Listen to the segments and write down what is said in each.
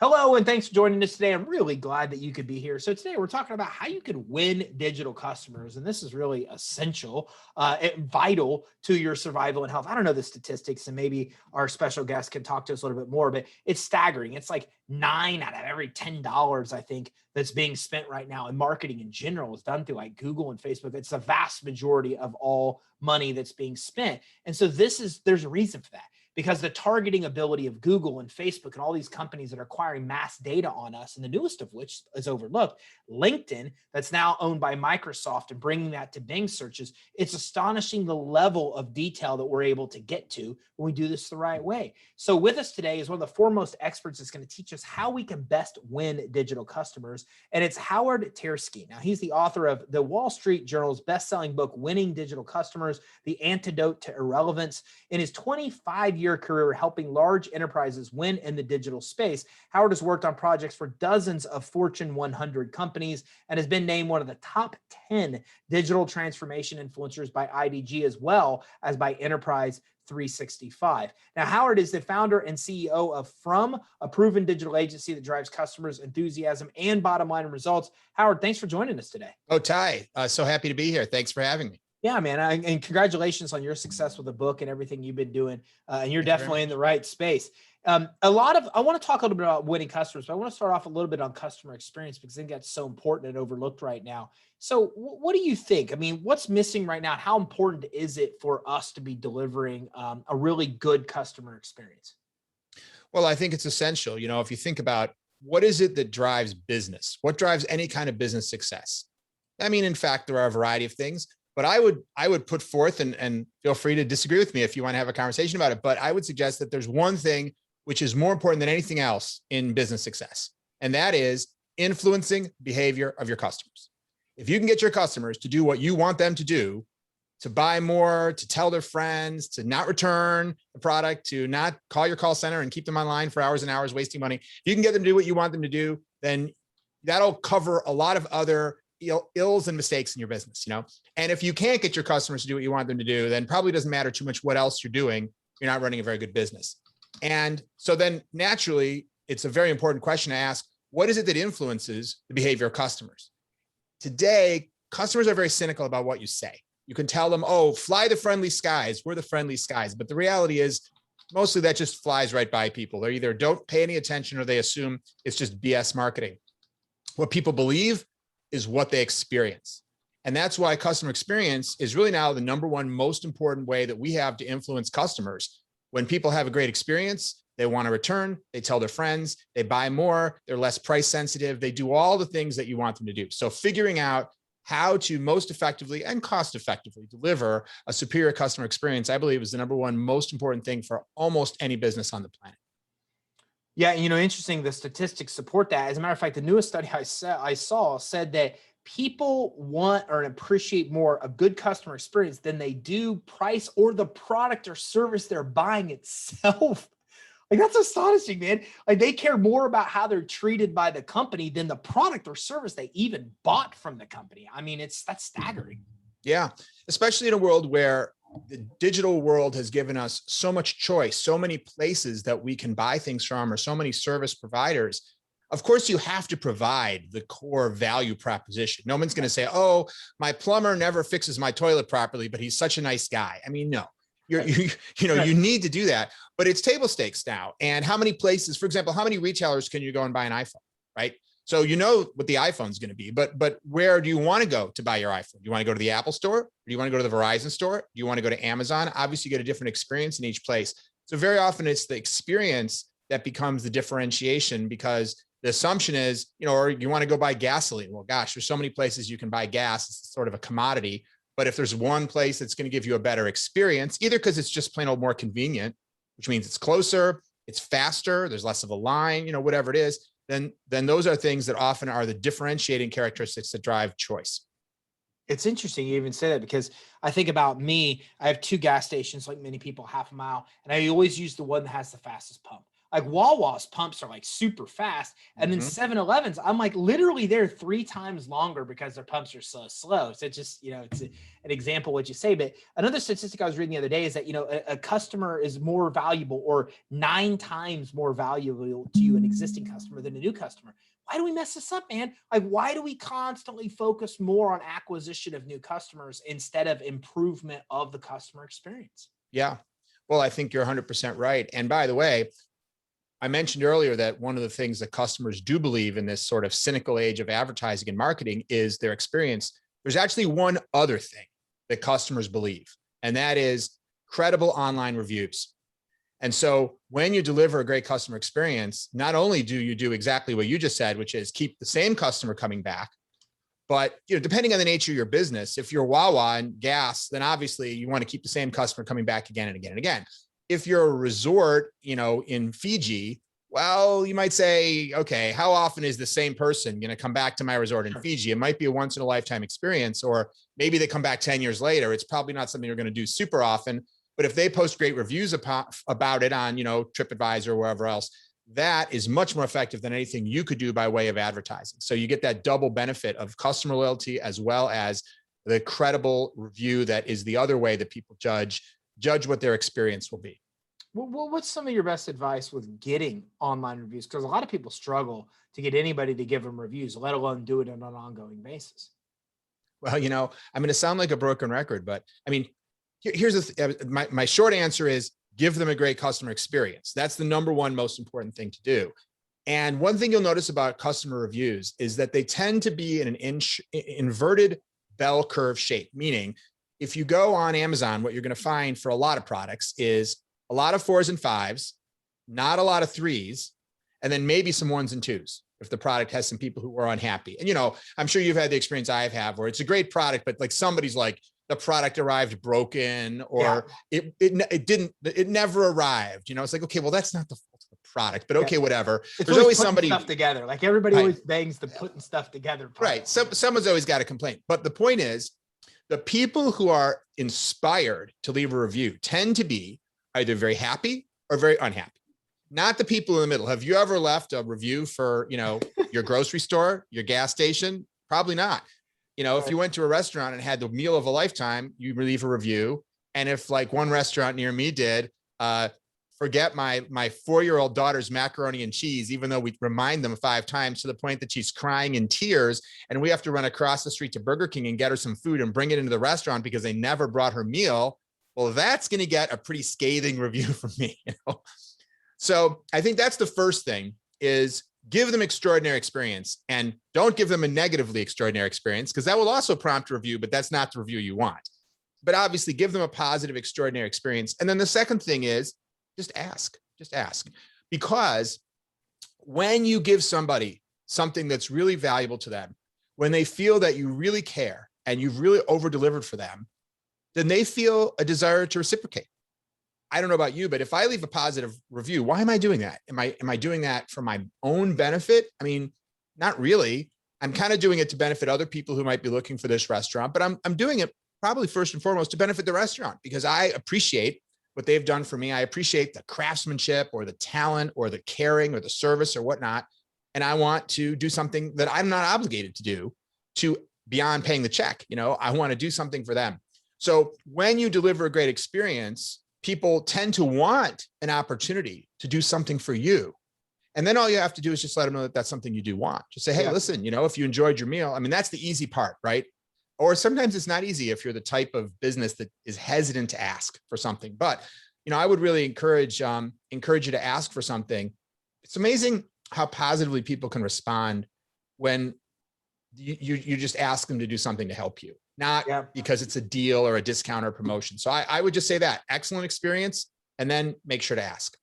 Hello, and thanks for joining us today. I'm really glad that you could be here. So today we're talking about how you can win digital customers, and this is really essential and vital to your survival and health. I don't know the statistics, and maybe our special guest can talk to us a little bit more, but it's staggering. It's like 9 out of every $10, I think, that's being spent right now in marketing in general is done through like Google and Facebook. It's the vast majority of all money that's being spent. And so there's a reason for that because the targeting ability of Google and Facebook and all these companies that are acquiring mass data on us, and the newest of which is overlooked, LinkedIn, that's now owned by Microsoft and bringing that to Bing searches. It's astonishing the level of detail that we're able to get to when we do this the right way. So with us today is one of the foremost experts that's going to teach us how we can best win digital customers, and it's Howard Tiersky. Now, he's the author of the Wall Street Journal's best-selling book, Winning Digital Customers, The Antidote to Irrelevance. In his 25-year career helping large enterprises win in the digital space, Howard has worked on projects for dozens of Fortune 100 companies and has been named one of the top 10 digital transformation influencers by IDG as well as by Enterprise 365. Now, Howard is the founder and CEO of From, a proven digital agency that drives customers' enthusiasm and bottom line results. Howard, thanks for joining us today. Oh, Ty, so happy to be here. Thanks for having me. Yeah, man. And congratulations on your success with the book and everything you've been doing. And you're definitely in the right space. I want to talk a little bit about winning customers, but I want to start off a little bit on customer experience because I think that's so important and overlooked right now. So what do you think? I mean, what's missing right now? How important is it for us to be delivering a really good customer experience? Well, I think it's essential. If you think about what is it that drives business, what drives any kind of business success? I mean, in fact, there are a variety of things. But I would put forth, and feel free to disagree with me if you want to have a conversation about it, but I would suggest that there's one thing which is more important than anything else in business success, and that is influencing behavior of your customers. If you can get your customers to do what you want them to do, to buy more, to tell their friends, to not return the product, to not call your call center and keep them online for hours and hours wasting money, if you can get them to do what you want them to do, then that'll cover a lot of other ills and mistakes in your business, And if you can't get your customers to do what you want them to do, then probably doesn't matter too much what else you're doing. You're not running a very good business. And so then naturally, it's a very important question to ask, what is it that influences the behavior of customers? Today, customers are very cynical about what you say. You can tell them, oh, fly the friendly skies. We're the friendly skies. But the reality is mostly that just flies right by people. They either don't pay any attention or they assume it's just BS marketing. What people believe is what they experience. And that's why customer experience is really now the number one most important way that we have to influence customers. When people have a great experience, they want to return, they tell their friends, they buy more, they're less price sensitive, they do all the things that you want them to do. So figuring out how to most effectively and cost effectively deliver a superior customer experience, I believe, is the number one most important thing for almost any business on the planet. Yeah, interesting. The statistics support that. As a matter of fact, the newest study I saw said that people want or appreciate more a good customer experience than they do price or the product or service they're buying itself. Like, that's astonishing, man. Like, they care more about how they're treated by the company than the product or service they even bought from the company. I mean, that's staggering. Yeah, especially in a world where the digital world has given us so much choice, so many places that we can buy things from, or so many service providers. Of course, you have to provide the core value proposition. No one's going to say, oh, my plumber never fixes my toilet properly, but he's such a nice guy. I mean, no, you need to do that, but it's table stakes now. And how many places, for example, how many retailers can you go and buy an iPhone, right? So you know what the iPhone is going to be, but where do you want to go to buy your iPhone? Do you want to go to the Apple store? Or do you want to go to the Verizon store? Do you want to go to Amazon? Obviously, you get a different experience in each place. So very often it's the experience that becomes the differentiation, because the assumption is, or you want to go buy gasoline. Well, gosh, there's so many places you can buy gas. It's sort of a commodity. But if there's one place that's going to give you a better experience, either because it's just plain old more convenient, which means it's closer, it's faster, there's less of a line, whatever it is, then those are things that often are the differentiating characteristics that drive choice. It's interesting you even say that, because I think about me, I have 2 gas stations, like many people, half a mile, and I always use the one that has the fastest pump. Like Wawa's pumps are like super fast. And then Mhm. 7-Elevens, I'm like literally there 3 times longer because their pumps are so slow. So it's just, it's an example of what you say. But another statistic I was reading the other day is that, a customer is more valuable or 9 times more valuable to you, an existing customer, than a new customer. Why do we mess this up, man? Like, why do we constantly focus more on acquisition of new customers instead of improvement of the customer experience? Yeah. Well, I think you're 100% right. And by the way, I mentioned earlier that one of the things that customers do believe in this sort of cynical age of advertising and marketing is their experience. There's actually one other thing that customers believe, and that is credible online reviews. And so when you deliver a great customer experience, not only do you do exactly what you just said, which is keep the same customer coming back, but depending on the nature of your business, if you're Wawa and gas, then obviously you want to keep the same customer coming back again and again and again. If you're a resort, in Fiji, well, you might say, okay, how often is the same person going to come back to my resort in Fiji? It might be a once in a lifetime experience, or maybe they come back 10 years later. It's probably not something you're going to do super often. But if they post great reviews about it on, TripAdvisor or wherever else, that is much more effective than anything you could do by way of advertising. So you get that double benefit of customer loyalty as well as the credible review that is the other way that people judge what their experience will be. Well, what's some of your best advice with getting online reviews? Because a lot of people struggle to get anybody to give them reviews, let alone do it on an ongoing basis. Well, I'm going to sound like a broken record, but I mean, here's my short answer is give them a great customer experience. That's the number one most important thing to do. And one thing you'll notice about customer reviews is that they tend to be in an inverted bell curve shape, meaning if you go on Amazon, what you're going to find for a lot of products is a lot of 4s and 5s, not a lot of 3s, and then maybe some 1s and 2s if the product has some people who are unhappy. And, I'm sure you've had the experience I've had where it's a great product, but like somebody's like, the product arrived broken, or it never arrived. It's like, okay, well, that's not the fault of the product, but okay, whatever. It's There's always putting somebody stuff together. Like everybody Right. always bangs the putting stuff together part. Right. So someone's always got a complaint. But the point is, the people who are inspired to leave a review tend to be either very happy or very unhappy. Not the people in the middle. Have you ever left a review for, your grocery store, your gas station? Probably not. If you went to a restaurant and had the meal of a lifetime, you leave a review. And if like one restaurant near me did, forget my 4-year-old daughter's macaroni and cheese, even though we remind them 5 times to the point that she's crying in tears, and we have to run across the street to Burger King and get her some food and bring it into the restaurant because they never brought her meal. Well, that's going to get a pretty scathing review from me. So I think that's the first thing, is give them extraordinary experience, and don't give them a negatively extraordinary experience, because that will also prompt a review, but that's not the review you want. But obviously give them a positive, extraordinary experience. And then the second thing is just ask, because when you give somebody something that's really valuable to them, when they feel that you really care and you've really over delivered for them, then they feel a desire to reciprocate. I don't know about you, but if I leave a positive review, why am I doing that? Am I doing that for my own benefit? I mean, not really. I'm kind of doing it to benefit other people who might be looking for this restaurant, but I'm doing it probably first and foremost to benefit the restaurant, because I appreciate what they've done for me. I appreciate the craftsmanship or the talent or the caring or the service or whatnot. And I want to do something that I'm not obligated to do to beyond paying the check. I want to do something for them. So when you deliver a great experience, people tend to want an opportunity to do something for you. And then all you have to do is just let them know that that's something you do want. Just say, hey, listen, if you enjoyed your meal, I mean, that's the easy part, right? Or sometimes it's not easy if you're the type of business that is hesitant to ask for something. But, I would really encourage you to ask for something. It's amazing how positively people can respond when you just ask them to do something to help you, not because it's a deal or a discount or promotion. So I would just say that excellent experience, and then make sure to ask.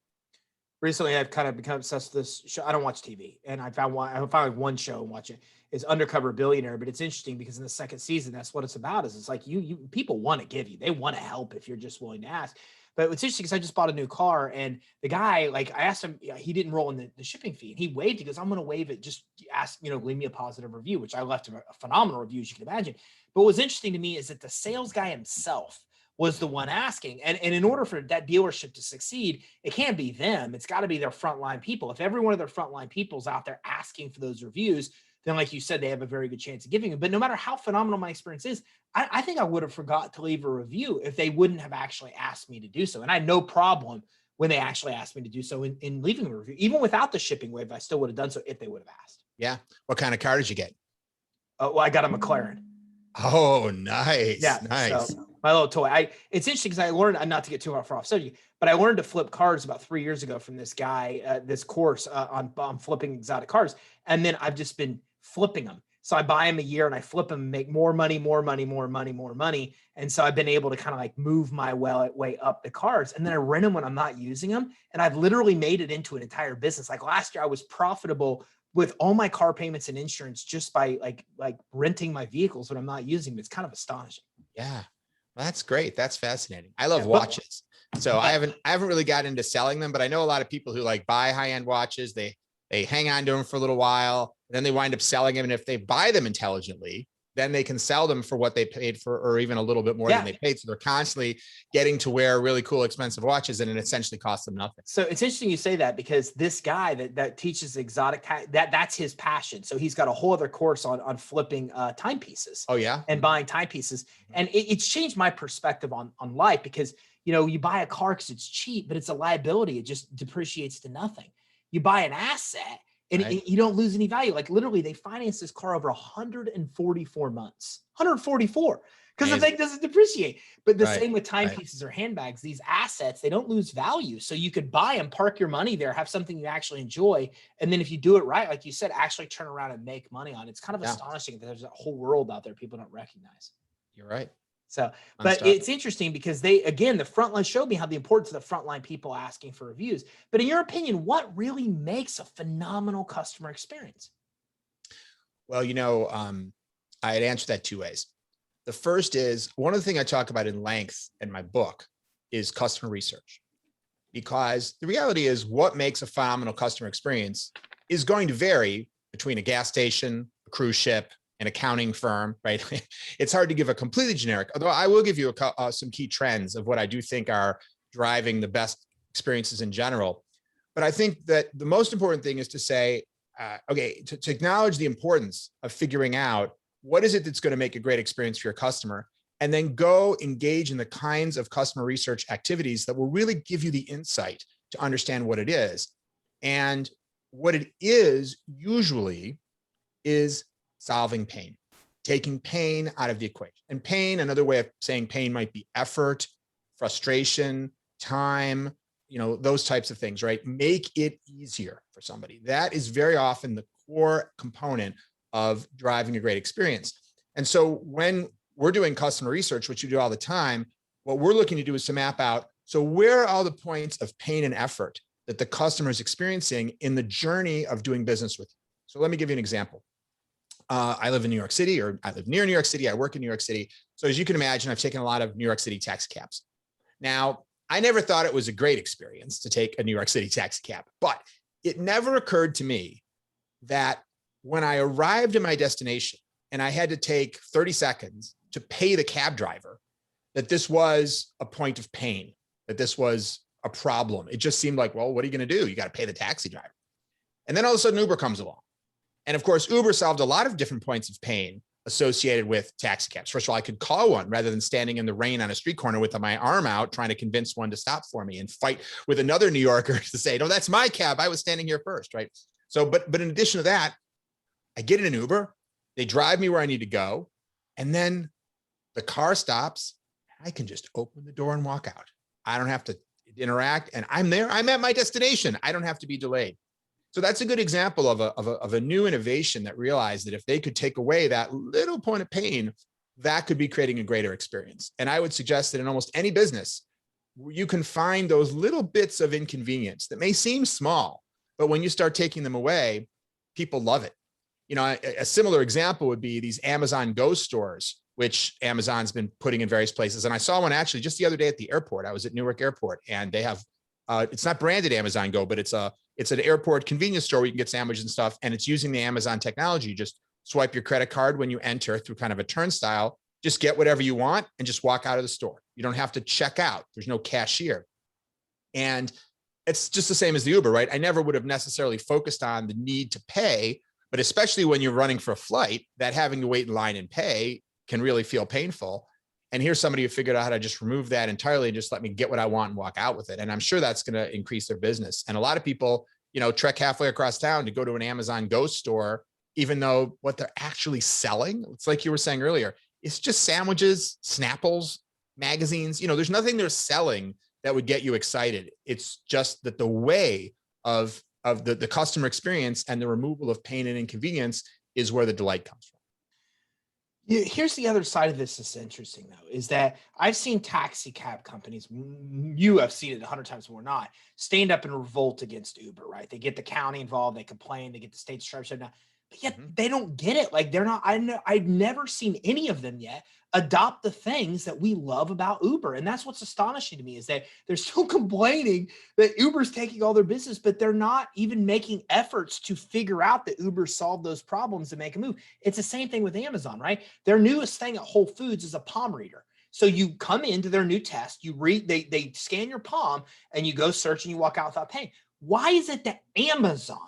Recently, I've kind of become obsessed with this show. I don't watch TV, and I found like one show and watch it. It's Undercover Billionaire, but it's interesting because in the second season, that's what it's about. Is it's like you people want to give you, they want to help if you're just willing to ask. But what's interesting is I just bought a new car, and the guy, like, I asked him, he didn't roll in the shipping fee, and he waived. He goes, "I'm going to waive it. Just ask, leave me a positive review," which I left him a phenomenal review, as you can imagine. But what was interesting to me is that the sales guy himself was the one asking. And in order for that dealership to succeed, it can't be them. It's got to be their frontline people. If every one of their frontline people's out there asking for those reviews, then like you said, they have a very good chance of giving them. But no matter how phenomenal my experience is, I think I would have forgot to leave a review if they wouldn't have actually asked me to do so. And I had no problem when they actually asked me to do so in leaving a review. Even without the shipping waiver, I still would have done so if they would have asked. Yeah. What kind of car did you get? Well, I got a McLaren. Oh, nice. Yeah, Nice. so my little toy. It's interesting because I learned, not to get too far off subject, but I learned to flip cars about 3 years ago from this guy, this course on flipping exotic cars. And then I've just been flipping them. So I buy them a year and I flip them and make more money, more money, more money, more money. And so I've been able to kind of like move my way up the cars. And then I rent them when I'm not using them. And I've literally made it into an entire business. Like last year I was profitable with all my car payments and insurance just by like renting my vehicles when I'm not using them. It's kind of astonishing. Yeah, well, that's great. That's fascinating. I love watches. So I haven't really got into selling them, but I know a lot of people who like buy high-end watches. They hang on to them for a little while, and then they wind up selling them. And if they buy them intelligently, then they can sell them for what they paid for, or even a little bit more than they paid. So they're constantly getting to wear really cool, expensive watches, and it essentially costs them nothing. So it's interesting you say that, because this guy that teaches exotic, that's his passion. So he's got a whole other course on flipping timepieces. Oh yeah. And buying timepieces. And it's changed my perspective on life, because, you know, you buy a car because it's cheap, but it's a liability. It just depreciates to nothing. You buy an asset and you don't lose any value. Like literally they financed this car over 144 months, 144, because the thing doesn't depreciate. But the same with timepieces or handbags, these assets, they don't lose value. So you could buy them, park your money there, have something you actually enjoy. And then if you do it right, like you said, actually turn around and make money on it. It's kind of astonishing that there's a whole world out there people don't recognize. You're right. So, but it's interesting because the frontline showed me how the importance of the frontline people asking for reviews. But in your opinion, what really makes a phenomenal customer experience? Well, I'd answer that two ways. The first is, one of the things I talk about in length in my book is customer research, because the reality is what makes a phenomenal customer experience is going to vary between a gas station, a cruise ship, an accounting firm, right? It's hard to give a completely generic, although I will give you some key trends of what I do think are driving the best experiences in general. But I think that the most important thing is to say, to acknowledge the importance of figuring out what is it that's going to make a great experience for your customer, and then go engage in the kinds of customer research activities that will really give you the insight to understand what it is. And what it is usually is solving pain, taking pain out of the equation. And pain, another way of saying pain might be effort, frustration, time, those types of things, right? Make it easier for somebody. That is very often the core component of driving a great experience. And so when we're doing customer research, which you do all the time, what we're looking to do is to map out, so where are all the points of pain and effort that the customer is experiencing in the journey of doing business with you? So let me give you an example. I live in New York City, or I live near New York City. I work in New York City. So as you can imagine, I've taken a lot of New York City taxi cabs. Now, I never thought it was a great experience to take a New York City taxi cab, but it never occurred to me that when I arrived at my destination and I had to take 30 seconds to pay the cab driver, that this was a point of pain, that this was a problem. It just seemed like, well, what are you going to do? You got to pay the taxi driver. And then all of a sudden Uber comes along. And of course, Uber solved a lot of different points of pain associated with taxi cabs. First of all, I could call one rather than standing in the rain on a street corner with my arm out, trying to convince one to stop for me and fight with another New Yorker to say, no, that's my cab. I was standing here first, right? So, but in addition to that, I get in an Uber, they drive me where I need to go, and then the car stops. I can just open the door and walk out. I don't have to interact, and I'm there. I'm at my destination. I don't have to be delayed. So that's a good example of a new innovation that realized that if they could take away that little point of pain, that could be creating a greater experience. And I would suggest that in almost any business, you can find those little bits of inconvenience that may seem small, but when you start taking them away, people love it. A similar example would be these Amazon Go stores, which Amazon's been putting in various places. And I saw one actually just the other day at the airport. I was at Newark Airport, and they have, it's not branded Amazon Go, but it's an airport convenience store where you can get sandwiches and stuff. And it's using the Amazon technology. Just swipe your credit card when you enter through kind of a turnstile, Just get whatever you want and just walk out of the store. You don't have to check out. There's no cashier. And it's just the same as the Uber, right? I never would have necessarily focused on the need to pay, but especially when you're running for a flight, that having to wait in line and pay can really feel painful. And here's somebody who figured out how to just remove that entirely and just let me get what I want and walk out with it. And I'm sure that's going to increase their business. And a lot of people, trek halfway across town to go to an Amazon Go store, even though what they're actually selling, it's like you were saying earlier, it's just sandwiches, Snapples, magazines. There's nothing they're selling that would get you excited. It's just that the way of the customer experience and the removal of pain and inconvenience is where the delight comes from. Here's the other side of this that's interesting, though, is that I've seen taxi cab companies, you have seen it 100 times more not, stand up and revolt against Uber, right? They get the county involved, they complain, they get the state stripes shut down. But yet they don't get it. Like they're not, I've never seen any of them yet adopt the things that we love about Uber. And that's what's astonishing to me is that they're still complaining that Uber's taking all their business, but they're not even making efforts to figure out that Uber solved those problems and make a move. It's the same thing with Amazon, right? Their newest thing at Whole Foods is a palm reader. So you come into their new test, you read, they scan your palm and you go search and you walk out without paying. Why is it that Amazon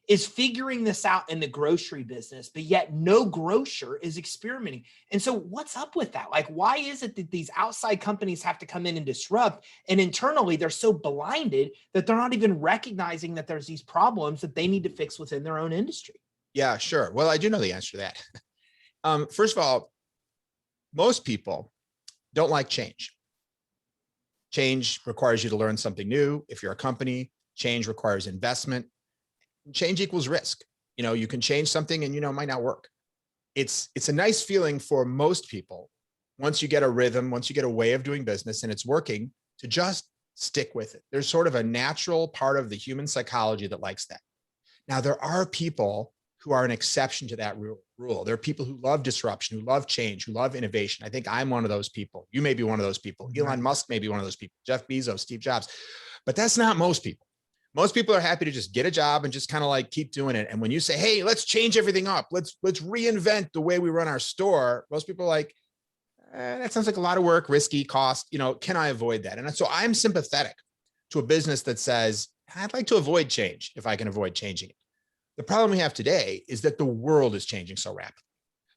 is figuring this out in the grocery business, but yet no grocer is experimenting? And so what's up with that? Like, why is it that these outside companies have to come in and disrupt, and internally they're so blinded that they're not even recognizing that there's these problems that they need to fix within their own industry? Yeah, sure. Well, I do know the answer to that. First of all, most people don't like change. Change requires you to learn something new. If you're a company, change requires investment. Change equals risk. You can change something and, it might not work. It's a nice feeling for most people. Once you get a rhythm, once you get a way of doing business and it's working, to just stick with it. There's sort of a natural part of the human psychology that likes that. Now, there are people who are an exception to that rule. There are people who love disruption, who love change, who love innovation. I think I'm one of those people. You may be one of those people. Elon Musk may be one of those people. Jeff Bezos, Steve Jobs. But that's not most people. Most people are happy to just get a job and just kind of like keep doing it. And when you say, hey, let's change everything up, let's reinvent the way we run our store, most people are like, that sounds like a lot of work, risky, cost, can I avoid that? And so I'm sympathetic to a business that says, I'd like to avoid change if I can avoid changing it. The problem we have today is that the world is changing so rapidly.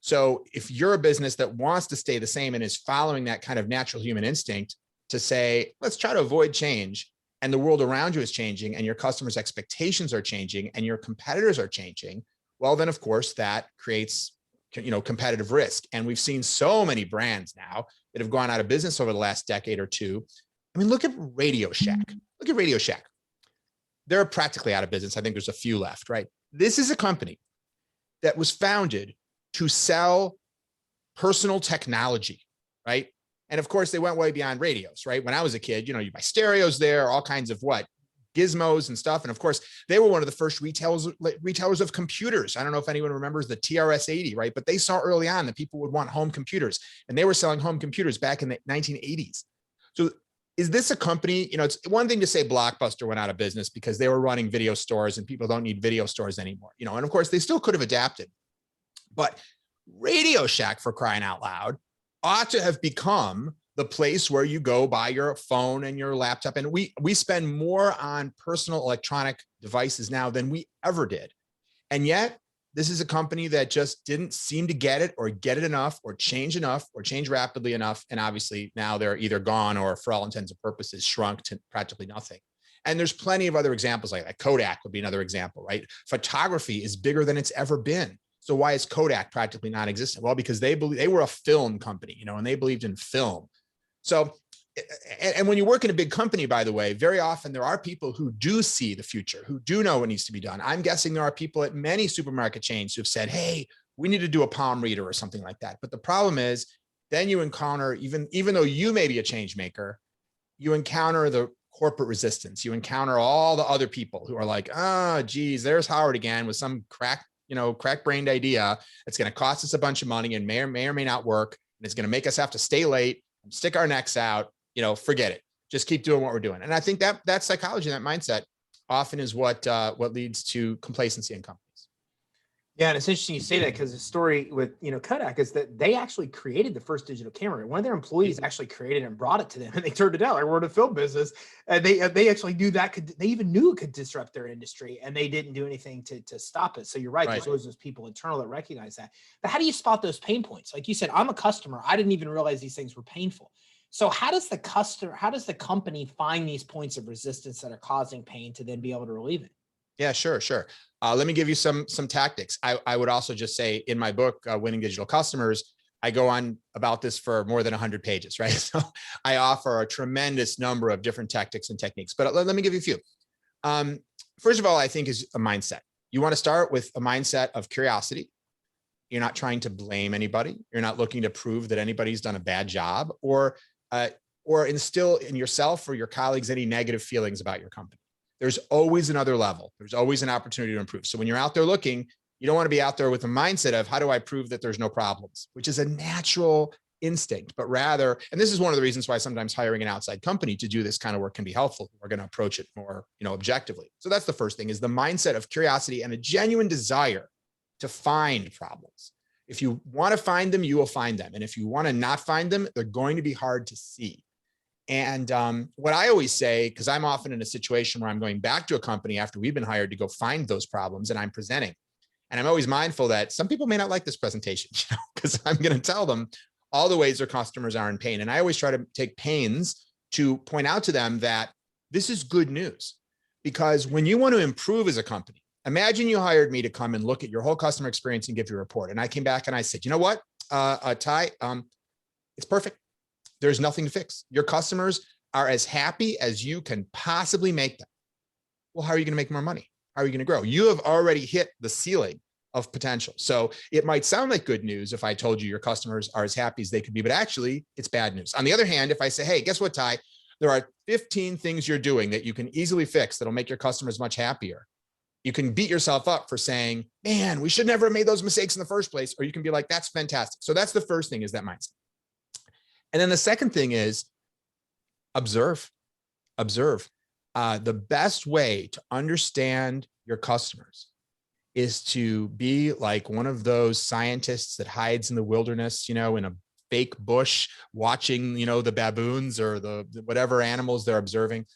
So if you're a business that wants to stay the same and is following that kind of natural human instinct to say, let's try to avoid change, and the world around you is changing and your customers' expectations are changing and your competitors are changing, well, then of course that creates, competitive risk. And we've seen so many brands now that have gone out of business over the last decade or two. I mean, look at Radio Shack. Look at Radio Shack. They're practically out of business. I think there's a few left, right? This is a company that was founded to sell personal technology, right? And of course, they went way beyond radios, right? When I was a kid, you buy stereos there, all kinds of gizmos and stuff. And of course, they were one of the first retailers of computers. I don't know if anyone remembers the TRS-80, right? But they saw early on that people would want home computers, and they were selling home computers back in the 1980s. So is this a company, it's one thing to say Blockbuster went out of business because they were running video stores and people don't need video stores anymore, and of course they still could have adapted. But Radio Shack, for crying out loud, ought to have become the place where you go buy your phone and your laptop. And we spend more on personal electronic devices now than we ever did. And yet this is a company that just didn't seem to get it enough or change rapidly enough. And obviously now they're either gone or, for all intents and purposes, shrunk to practically nothing. And there's plenty of other examples like that. Kodak would be another example, right? Photography is bigger than it's ever been. So why is Kodak practically non-existent? Well, because they were a film company, and they believed in film. So, and when you work in a big company, by the way, very often there are people who do see the future, who do know what needs to be done. I'm guessing there are people at many supermarket chains who've said, hey, we need to do a palm reader or something like that. But the problem is then you encounter, even though you may be a change maker, you encounter the corporate resistance. You encounter all the other people who are like, oh, geez, there's Howard again with some crack-brained idea. It's going to cost us a bunch of money and may or may not work. And it's going to make us have to stay late and stick our necks out. Forget it. Just keep doing what we're doing. And I think that psychology, that mindset often is what leads to complacency in companies. Yeah, and it's interesting you say that because the story with Kodak is that they actually created the first digital camera. One of their employees actually created it and brought it to them, and they turned it down. Like, we're in the film business, and they actually knew that they even knew it could disrupt their industry, and they didn't do anything to stop it. So you're right. Right. There's always those people internal that recognize that. But how do you spot those pain points? Like you said, I'm a customer. I didn't even realize these things were painful. So how does the company find these points of resistance that are causing pain to then be able to relieve it? Yeah, sure, sure. Let me give you some tactics. I would also just say in my book, Winning Digital Customers, I go on about this for more than 100 pages, right? So I offer a tremendous number of different tactics and techniques, but let me give you a few. First of all, I think is a mindset. You want to start with a mindset of curiosity. You're not trying to blame anybody. You're not looking to prove that anybody's done a bad job or instill in yourself or your colleagues any negative feelings about your company. There's always another level. There's always an opportunity to improve. So when you're out there looking, you don't want to be out there with a mindset of how do I prove that there's no problems, which is a natural instinct, but rather, and this is one of the reasons why sometimes hiring an outside company to do this kind of work can be helpful. We're going to approach it more, objectively. So that's the first thing, is the mindset of curiosity and a genuine desire to find problems. If you want to find them, you will find them. And if you want to not find them, they're going to be hard to see. And what I always say, because I'm often in a situation where I'm going back to a company after we've been hired to go find those problems and I'm presenting. And I'm always mindful that some people may not like this presentation, because I'm going to tell them all the ways their customers are in pain. And I always try to take pains to point out to them that this is good news. Because when you want to improve as a company, imagine you hired me to come and look at your whole customer experience and give you a report. And I came back and I said, you know what, Ty, it's perfect. There's nothing to fix. Your customers are as happy as you can possibly make them. Well, how are you going to make more money? How are you going to grow? You have already hit the ceiling of potential. So it might sound like good news if I told you your customers are as happy as they could be, but actually it's bad news. On the other hand, if I say, hey, guess what, Ty? There are 15 things you're doing that you can easily fix that'll make your customers much happier. You can beat yourself up for saying, man, we should never have made those mistakes in the first place. Or you can be like, that's fantastic. So that's the first thing, is that mindset. And then the second thing is observe. The best way to understand your customers is to be like one of those scientists that hides in the wilderness, in a fake bush, watching, the baboons or the whatever animals they're observing.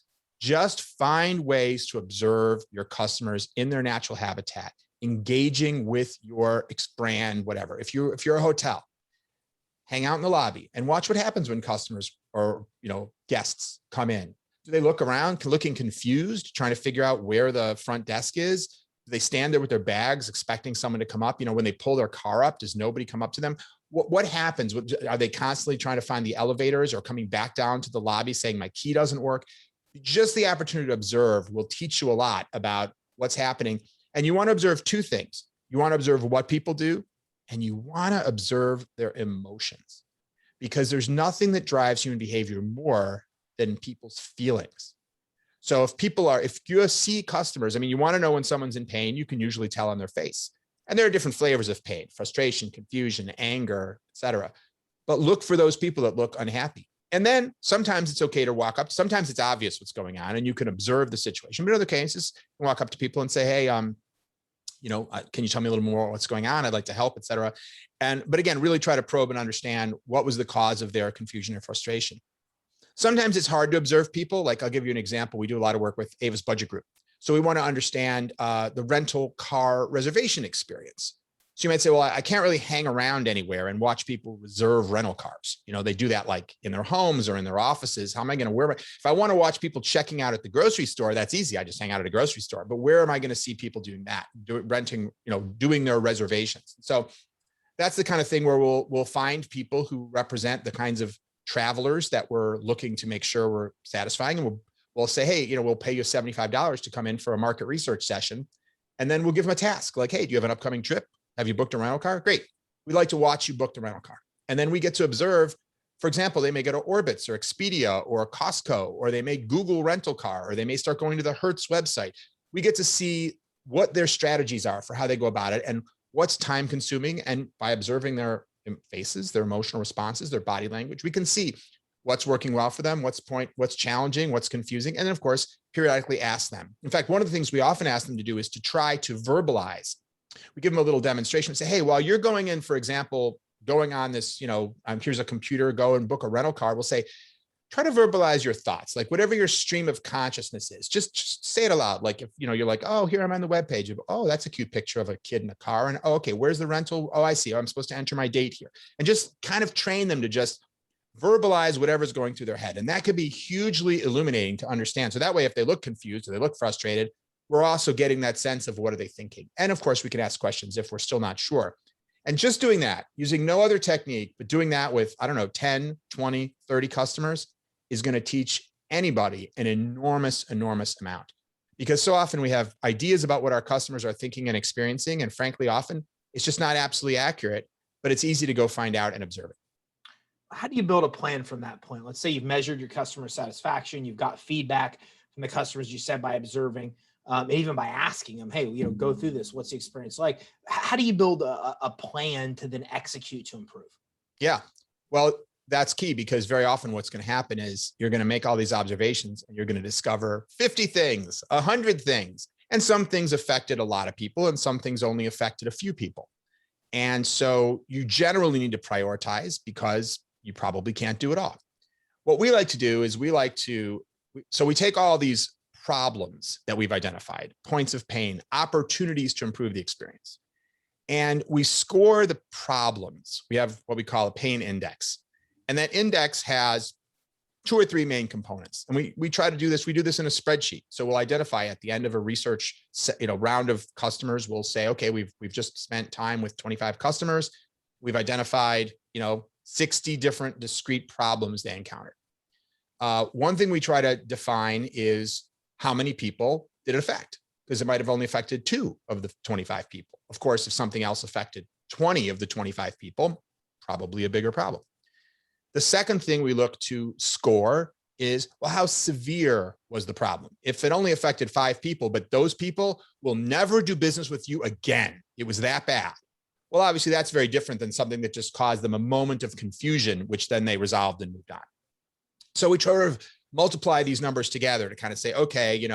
Just find ways to observe your customers in their natural habitat, engaging with your brand, whatever. If you're a hotel, hang out in the lobby and watch what happens when customers or guests come in. Do they look around, looking confused, trying to figure out where the front desk is? Do they stand there with their bags expecting someone to come up? When they pull their car up, does nobody come up to them? What happens? Are they constantly trying to find the elevators or coming back down to the lobby saying my key doesn't work? Just the opportunity to observe will teach you a lot about what's happening. And you want to observe two things. You want to observe what people do, and you want to observe their emotions, because there's nothing that drives human behavior more than people's feelings. So if you see customers, you want to know when someone's in pain, you can usually tell on their face. And there are different flavors of pain: frustration, confusion, anger, etc. But look for those people that look unhappy. And then sometimes it's okay to walk up. Sometimes it's obvious what's going on and you can observe the situation. But in other cases, you walk up to people and say, hey, can you tell me a little more what's going on? I'd like to help, et cetera. But again, really try to probe and understand what was the cause of their confusion or frustration. Sometimes it's hard to observe people. Like, I'll give you an example. We do a lot of work with Ava's Budget Group. So we want to understand the rental car reservation experience. So you might say, well, I can't really hang around anywhere and watch people reserve rental cars. They do that like in their homes or in their offices. How am I going to wear if I want to watch people checking out at the grocery store? That's easy. I just hang out at a grocery store. But where am I going to see people doing that? Doing their reservations. So that's the kind of thing where we'll find people who represent the kinds of travelers that we're looking to make sure we're satisfying. And we'll say, hey, we'll pay you $75 to come in for a market research session. And then we'll give them a task like, hey, do you have an upcoming trip? Have you booked a rental car? Great. We'd like to watch you book the rental car. And then we get to observe, for example, they may go to Orbitz or Expedia or Costco, or they may Google rental car, or they may start going to the Hertz website. We get to see what their strategies are for how they go about it and what's time consuming. And by observing their faces, their emotional responses, their body language, we can see what's working well for them, what's challenging, what's confusing. And then of course, periodically ask them. In fact, one of the things we often ask them to do is to try to verbalize We give them a little demonstration and say, hey, while you're going in, for example, going on this, here's a computer, go and book a rental car. We'll say, try to verbalize your thoughts, like whatever your stream of consciousness is, just say it aloud. Like if, you're like, oh, here I'm on the webpage of, oh, that's a cute picture of a kid in a car. And oh, okay, where's the rental? Oh, I see. Oh, I'm supposed to enter my date here. And just kind of train them to just verbalize whatever's going through their head. And that could be hugely illuminating to understand. So that way, if they look confused or they look frustrated, we're also getting that sense of what are they thinking. And of course, we can ask questions if we're still not sure. And just doing that, using no other technique, but doing that with, 10, 20, 30 customers is going to teach anybody an enormous, enormous amount. Because so often we have ideas about what our customers are thinking and experiencing. And frankly, often it's just not absolutely accurate, but it's easy to go find out and observe it. How do you build a plan from that point? Let's say you've measured your customer satisfaction, you've got feedback from the customers, you said by observing, even by asking them, hey, go through this. What's the experience like? How do you build a plan to then execute to improve? Yeah, well, that's key, because very often what's going to happen is you're going to make all these observations and you're going to discover 50 things, 100 things. And some things affected a lot of people and some things only affected a few people. And so you generally need to prioritize because you probably can't do it all. What we like to do is we take all these problems that we've identified, points of pain, opportunities to improve the experience, and we score the problems. We have what we call a pain index. And that index has 2 or 3 main components. And we try to do this. We do this in a spreadsheet. So we'll identify at the end of a research round of customers, we'll say, okay, we've just spent time with 25 customers. We've identified, 60 different discrete problems they encountered. One thing we try to define is how many people did it affect, because it might have only affected 2 of the 25 people. Of course, if something else affected 20 of the 25 people, probably a bigger problem. The second thing we look to score is, well, how severe was the problem? If it only affected 5 people, but those people will never do business with you again, it was that bad. Well, obviously that's very different than something that just caused them a moment of confusion, which then they resolved and moved on. So we try to multiply these numbers together to kind of say, okay,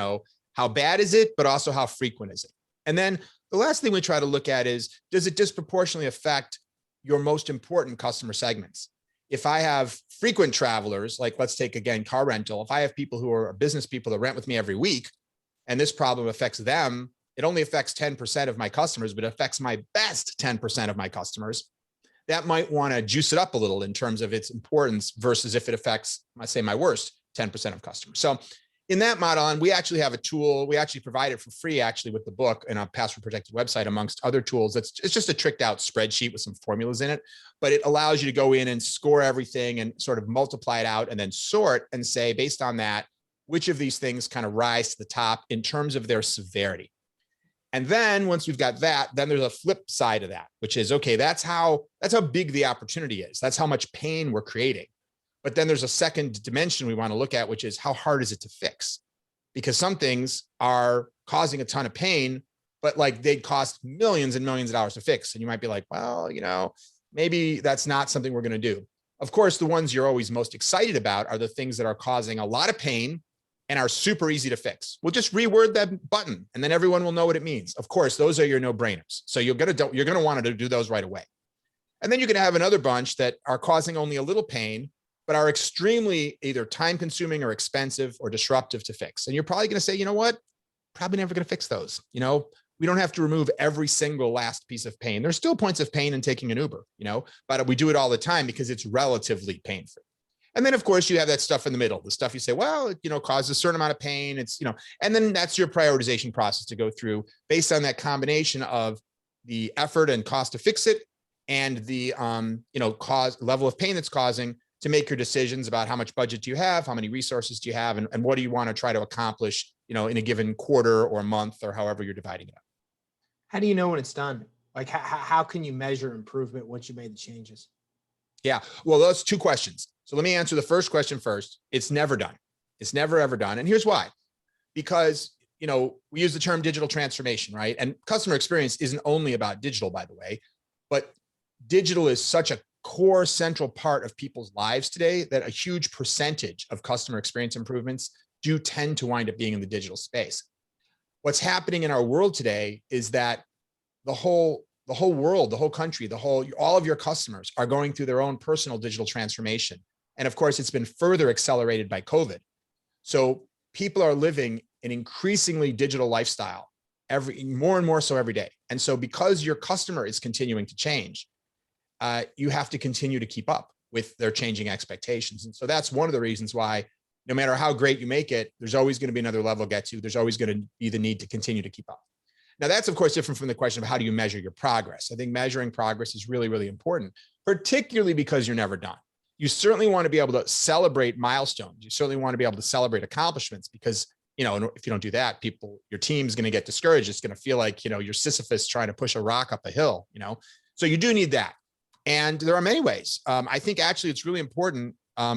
how bad is it, but also how frequent is it? And then the last thing we try to look at is, does it disproportionately affect your most important customer segments? If I have frequent travelers, like let's take again, car rental. If I have people who are business people that rent with me every week, and this problem affects them, it only affects 10% of my customers, but it affects my best 10% of my customers. That might want to juice it up a little in terms of its importance versus if it affects, let's say, my worst 10% of customers. So in that model, and we actually have a tool, we actually provide it for free actually with the book and a password protected website, amongst other tools. It's just a tricked out spreadsheet with some formulas in it, but it allows you to go in and score everything and sort of multiply it out and then sort and say, based on that, which of these things kind of rise to the top in terms of their severity. And then once we've got that, then there's a flip side of that, which is, okay, that's how big the opportunity is. That's how much pain we're creating. But then there's a second dimension we want to look at, which is how hard is it to fix? Because some things are causing a ton of pain, but like they'd cost millions and millions of dollars to fix. And you might be like, well, maybe that's not something we're going to do. Of course, the ones you're always most excited about are the things that are causing a lot of pain and are super easy to fix. We'll just reword that button and then everyone will know what it means. Of course, those are your no-brainers. So you're going to want to do those right away. And then you can have another bunch that are causing only a little pain, but are extremely either time consuming or expensive or disruptive to fix. And you're probably going to say, you know what? Probably never going to fix those. We don't have to remove every single last piece of pain. There's still points of pain in taking an Uber, but we do it all the time because it's relatively pain-free. And then of course you have that stuff in the middle, the stuff you say, well, it, causes a certain amount of pain. It's, and then that's your prioritization process to go through based on that combination of the effort and cost to fix it and the, level of pain that's causing, to make your decisions about how much budget do you have, how many resources do you have, and what do you want to try to accomplish, in a given quarter or month or however you're dividing it up. How do you know when it's done? Like how can you measure improvement once you made the changes? Yeah, well, those 2 questions. So let me answer the first question first. It's never done. It's never, ever done. And here's why. Because, we use the term digital transformation, right? And customer experience isn't only about digital, by the way, but digital is such a core central part of people's lives today that a huge percentage of customer experience improvements do tend to wind up being in the digital space. What's happening in our world today is that the whole world, the whole country, all of your customers are going through their own personal digital transformation. And of course, it's been further accelerated by COVID. So people are living an increasingly digital lifestyle more and more so every day. And so because your customer is continuing to change, you have to continue to keep up with their changing expectations. And so that's one of the reasons why no matter how great you make it, there's always going to be another level to get to. There's always going to be the need to continue to keep up. Now, that's, of course, different from the question of how do you measure your progress. I think measuring progress is really, really important, particularly because you're never done. You certainly want to be able to celebrate milestones. You certainly want to be able to celebrate accomplishments because, if you don't do that, your team's going to get discouraged. It's going to feel like, you're Sisyphus trying to push a rock up a hill, So you do need that. And there are many ways. I think actually it's really important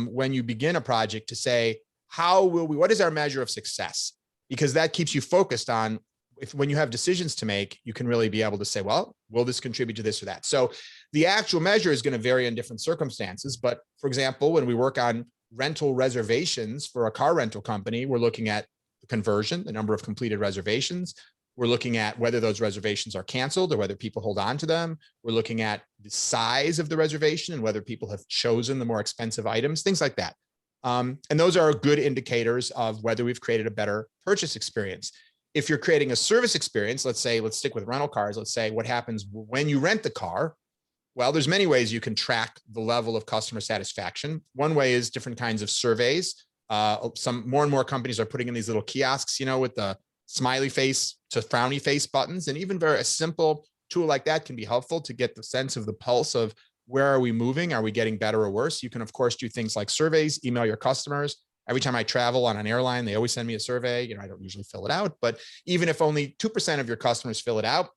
when you begin a project to say, what is our measure of success? Because that keeps you focused on when you have decisions to make, you can really be able to say, well, will this contribute to this or that? So the actual measure is going to vary in different circumstances. But for example, when we work on rental reservations for a car rental company, we're looking at the conversion, the number of completed reservations. We're looking at whether those reservations are canceled or whether people hold on to them. We're looking at the size of the reservation and whether people have chosen the more expensive items, things like that. And those are good indicators of whether we've created a better purchase experience. If you're creating a service experience, let's stick with rental cars. Let's say what happens when you rent the car. Well, there's many ways you can track the level of customer satisfaction. One way is different kinds of surveys. Some more and more companies are putting in these little kiosks, with the smiley face to frowny face buttons. And even a simple tool like that can be helpful to get the sense of the pulse of where are we moving? Are we getting better or worse? You can, of course, do things like surveys, email your customers. Every time I travel on an airline, they always send me a survey. I don't usually fill it out, but even if only 2% of your customers fill it out,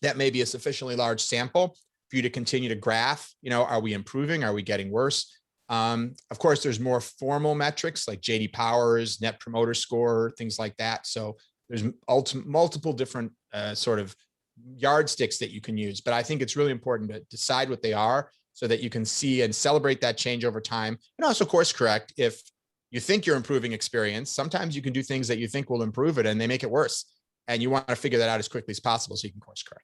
that may be a sufficiently large sample for you to continue to graph, are we improving? Are we getting worse? Of course, there's more formal metrics like JD Powers, Net Promoter Score, things like that. So there's multiple different sort of yardsticks that you can use, but I think it's really important to decide what they are so that you can see and celebrate that change over time. And also course correct if you think you're improving experience. Sometimes you can do things that you think will improve it and they make it worse. And you want to figure that out as quickly as possible so you can course correct.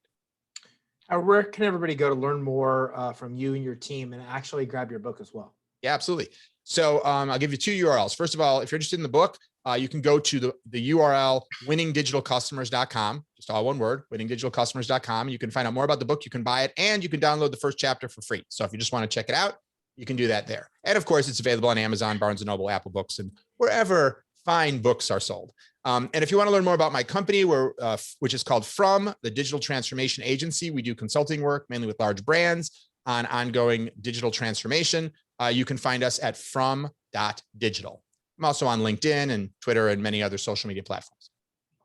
Where can everybody go to learn more from you and your team and actually grab your book as well? Yeah, absolutely. So I'll give you 2 URLs. First of all, if you're interested in the book, you can go to the URL winningdigitalcustomers.com, just all one word, winningdigitalcustomers.com. You can find out more about the book. You can buy it and you can download the first chapter for free. So if you just want to check it out, you can do that there. And of course, it's available on Amazon, Barnes & Noble, Apple Books, and wherever fine books are sold. And if you want to learn more about my company, which is called From, the Digital Transformation Agency, we do consulting work mainly with large brands on ongoing digital transformation. You can find us at from.digital. I'm also on LinkedIn and Twitter and many other social media platforms.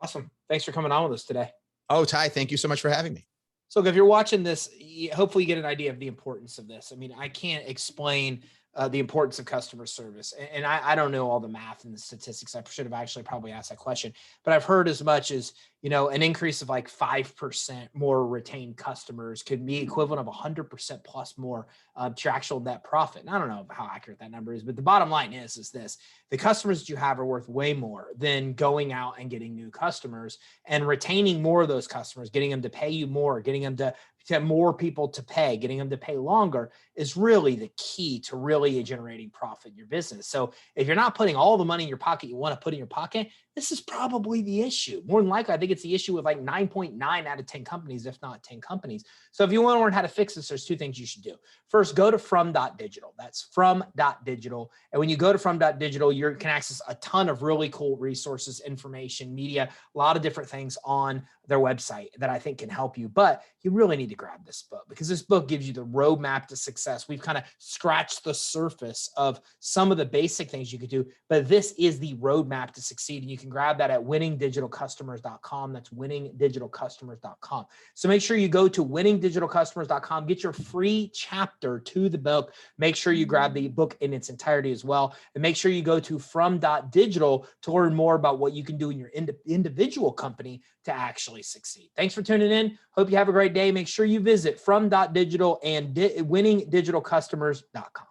Awesome. Thanks for coming on with us today. Oh, Ty, thank you so much for having me. So if you're watching this, hopefully you get an idea of the importance of this. I mean, I can't explain the importance of customer service. And I don't know all the math and the statistics. I should have actually probably asked that question, but I've heard as much as, an increase of like 5% more retained customers could be equivalent of 100% plus more to your actual net profit. And I don't know how accurate that number is, but the bottom line is this: the customers that you have are worth way more than going out and getting new customers, and retaining more of those customers, getting them to pay you more, getting them to have more people to pay, getting them to pay longer is really the key to really generating profit in your business. So if you're not putting all the money in your pocket you want to put in your pocket, this is probably the issue. More than likely, I think it's the issue with like 9.9 out of 10 companies, if not 10 companies. So if you want to learn how to fix this, there's 2 things you should do. First, go to from.digital. That's from.digital. And when you go to from.digital, you can access a ton of really cool resources, information, media, a lot of different things on their website that I think can help you. But you really need to grab this book because this book gives you the roadmap to success. We've kind of scratched the surface of some of the basic things you could do, but this is the roadmap to succeed. And you can grab that at winningdigitalcustomers.com. That's winningdigitalcustomers.com. So make sure you go to winningdigitalcustomers.com, get your free chapter to the book. Make sure you grab the book in its entirety as well. And make sure you go to from.digital to learn more about what you can do in your individual company to actually succeed. Thanks for tuning in. Hope you have a great day. Make sure you visit from.digital and winningdigitalcustomers.com.